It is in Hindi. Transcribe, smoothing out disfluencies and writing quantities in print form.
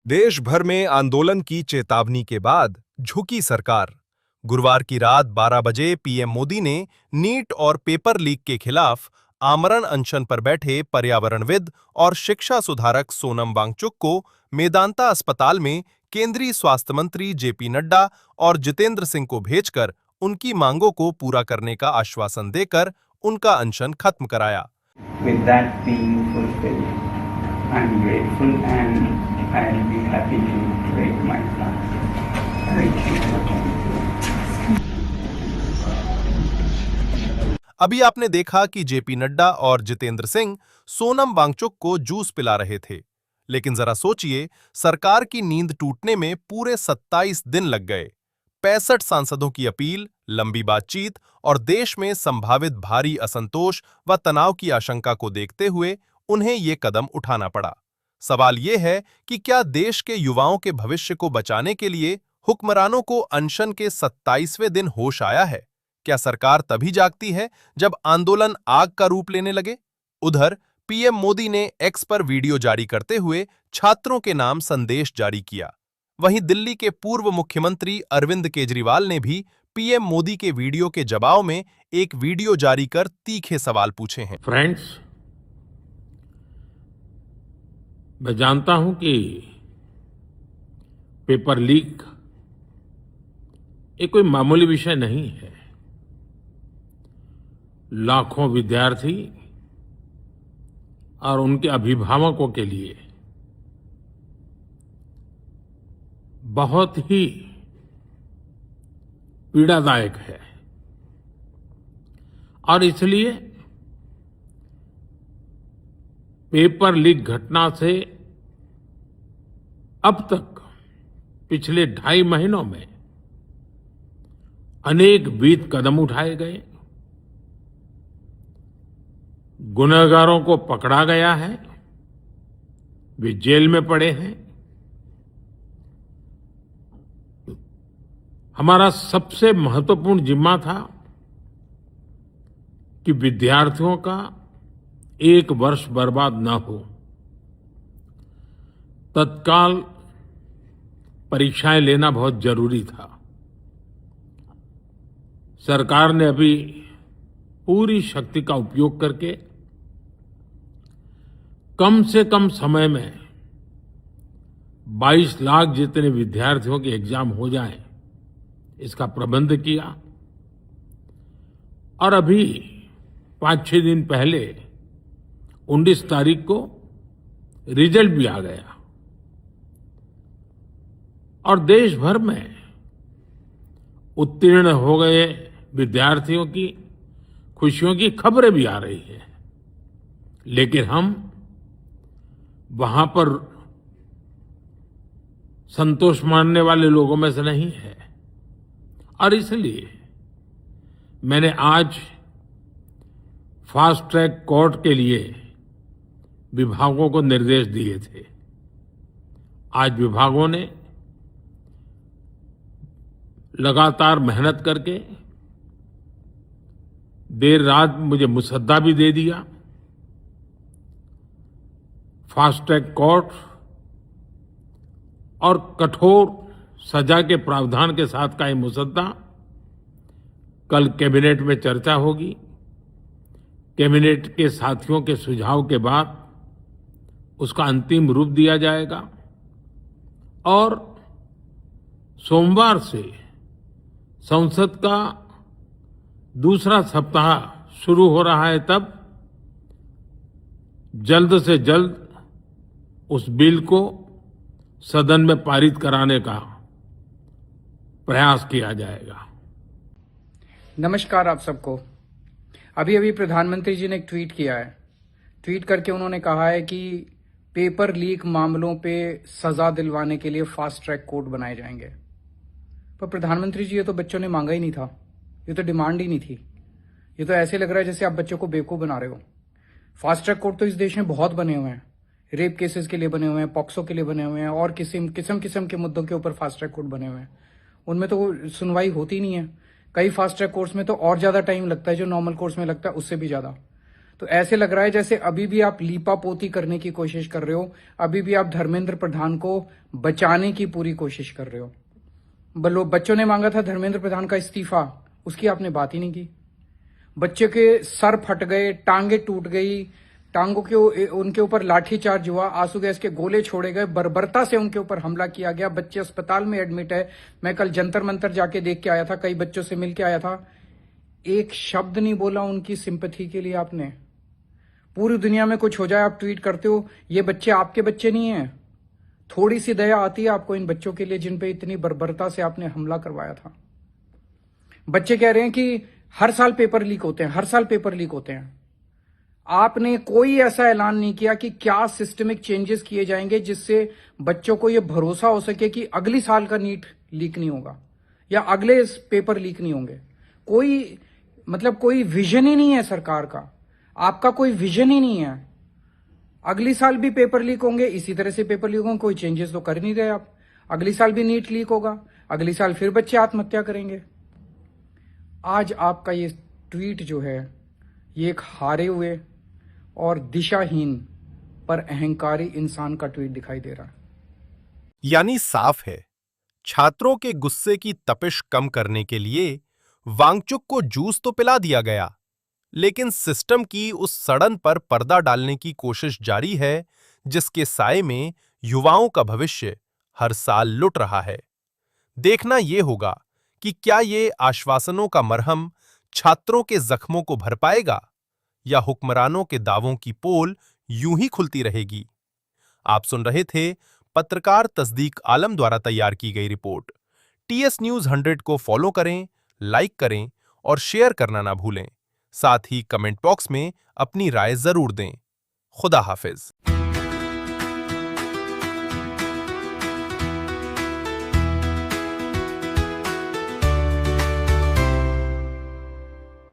देश भर में आंदोलन की चेतावनी के बाद झुकी सरकार। गुरुवार की रात 12 बजे पीएम मोदी ने नीट और पेपर लीक के खिलाफ आमरण अनशन पर बैठे पर्यावरणविद और शिक्षा सुधारक सोनम वांगचुक को मेदांता अस्पताल में केंद्रीय स्वास्थ्य मंत्री जेपी नड्डा और जितेंद्र सिंह को भेजकर उनकी मांगों को पूरा करने का आश्वासन देकर उनका अनशन खत्म कराया। With that being fulfilled, I am grateful and I will be happy to break my fast. Thank you. अभी आपने देखा कि जेपी नड्डा और जितेंद्र सिंह सोनम वांगचुक को जूस पिला रहे थे, लेकिन जरा सोचिए, सरकार की नींद टूटने में पूरे 27 दिन लग गए। 65 सांसदों की अपील, लंबी बातचीत और देश में संभावित भारी असंतोष व तनाव की आशंका को देखते हुए उन्हें ये कदम उठाना पड़ा। सवाल ये है कि क्या देश के युवाओं के भविष्य को बचाने के लिए हुक्मरानों को अनशन के 27वें दिन होश आया है? क्या सरकार तभी जागती है जब आंदोलन आग का रूप लेने लगे? उधर पीएम मोदी ने एक्स पर वीडियो जारी करते हुए छात्रों के नाम संदेश जारी किया। वहीं दिल्ली के पूर्व मुख्यमंत्री अरविंद केजरीवाल ने भी पीएम मोदी के वीडियो के जवाब में एक वीडियो जारी कर तीखे सवाल पूछे हैं। फ्रेंड्स, मैं जानता हूं कि पेपर लीक एक कोई मामूली विषय नहीं है। लाखों विद्यार्थी और उनके अभिभावकों के लिए बहुत ही पीड़ादायक है और इसलिए पेपर लीक घटना से अब तक पिछले 2.5 महीनों में अनेक विध कदम उठाए गए, गुनहगारों को पकड़ा गया है, वे जेल में पड़े हैं। हमारा सबसे महत्वपूर्ण जिम्मा था कि विद्यार्थियों का 1 वर्ष बर्बाद न हो। तत्काल परीक्षाएं लेना बहुत जरूरी था। सरकार ने अभी पूरी शक्ति का उपयोग करके कम से कम समय में 22 लाख जितने विद्यार्थियों के एग्जाम हो जाएं, इसका प्रबंध किया। और अभी 5-6 दिन पहले 19 तारीख को रिजल्ट भी आ गया और देश भर में उत्तीर्ण हो गए विद्यार्थियों की खुशियों की खबरें भी आ रही हैं। लेकिन हम वहां पर संतोष मानने वाले लोगों में से नहीं है और इसलिए मैंने आज फास्ट ट्रैक कोर्ट के लिए विभागों को निर्देश दिए थे। आज विभागों ने लगातार मेहनत करके देर रात मुझे मुसद्दा भी दे दिया। फास्ट ट्रैक कोर्ट और कठोर सजा के प्रावधान के साथ का ये मुसद्दा कल कैबिनेट में चर्चा होगी। कैबिनेट के साथियों के सुझाव के बाद उसका अंतिम रूप दिया जाएगा और सोमवार से संसद का दूसरा सप्ताह शुरू हो रहा है। तब जल्द से जल्द उस बिल को सदन में पारित कराने का प्रयास किया जाएगा। नमस्कार आप सबको। अभी अभी प्रधानमंत्री जी ने एक ट्वीट किया है। ट्वीट करके उन्होंने कहा है कि पेपर लीक मामलों पे सजा दिलवाने के लिए फास्ट ट्रैक कोर्ट बनाए जाएंगे। पर प्रधानमंत्री जी, ये तो बच्चों ने मांगा ही नहीं था, ये तो डिमांड ही नहीं थी। ये तो ऐसे लग रहा है जैसे आप बच्चों को बेवकूफ बना रहे हो। फास्ट ट्रैक कोर्ट तो इस देश में बहुत बने हुए हैं। रेप केसेस के लिए बने हुए हैं, पॉक्सो के लिए बने हुए हैं और किस्म के मुद्दों के ऊपर फास्ट ट्रैक कोर्ट बने हुए हैं। उनमें तो सुनवाई होती नहीं है। कई फास्ट ट्रैक कोर्स में तो और ज्यादा टाइम लगता है, जो नॉर्मल कोर्स में लगता है उससे भी ज्यादा। तो ऐसे लग रहा है जैसे अभी भी आप लीपापोती करने की कोशिश कर रहे हो, अभी भी आप धर्मेंद्र प्रधान को बचाने की पूरी कोशिश कर रहे हो। बच्चों ने मांगा था धर्मेंद्र प्रधान का इस्तीफा, उसकी आपने बात ही नहीं की। बच्चे के सर फट गए, टांगे टूट गई, टांगों के उनके ऊपर लाठीचार्ज हुआ, आंसू गैस के गोले छोड़े गए, बर्बरता से उनके ऊपर हमला किया गया। बच्चे अस्पताल में एडमिट है। मैं कल जंतर मंतर जाके देख के आया था, कई बच्चों से मिल के आया था। एक शब्द नहीं बोला उनकी सिंपैथी के लिए आपने। पूरी दुनिया में कुछ हो जाए आप ट्वीट करते हो, ये बच्चे आपके बच्चे नहीं हैं। थोड़ी सी दया आती है आपको इन बच्चों के लिए जिन पे इतनी बर्बरता से आपने हमला करवाया था। बच्चे कह रहे हैं कि हर साल पेपर लीक होते हैं, हर साल पेपर लीक होते हैं। आपने कोई ऐसा ऐलान नहीं किया कि क्या सिस्टमिक चेंजेस किए जाएंगे जिससे बच्चों को यह भरोसा हो सके कि अगली साल का नीट लीक नहीं होगा या अगले पेपर लीक नहीं होंगे। कोई विजन ही नहीं है सरकार का, आपका कोई विजन ही नहीं है। अगली साल भी पेपर लीक होंगे, इसी तरह से पेपर लीक होंगे, कोई चेंजेस तो कर नहीं रहे आप। अगली साल भी नीट लीक होगा, अगली साल फिर बच्चे आत्महत्या करेंगे। आज आपका ये ट्वीट जो है, ये एक हारे हुए और दिशाहीन पर अहंकारी इंसान का ट्वीट दिखाई दे रहा है। यानी साफ है, छात्रों के गुस्से की तपिश कम करने के लिए वांगचुक को जूस तो पिला दिया गया, लेकिन सिस्टम की उस सड़न पर पर्दा डालने की कोशिश जारी है जिसके साए में युवाओं का भविष्य हर साल लुट रहा है। देखना यह होगा कि क्या ये आश्वासनों का मरहम छात्रों के जख्मों को भर पाएगा या हुक्मरानों के दावों की पोल यूं ही खुलती रहेगी। आप सुन रहे थे पत्रकार तस्दीक आलम द्वारा तैयार की गई रिपोर्ट। टीएस न्यूज 100 को फॉलो करें, लाइक करें और शेयर करना ना भूलें। साथ ही कमेंट बॉक्स में अपनी राय जरूर दें। खुदा हाफिज।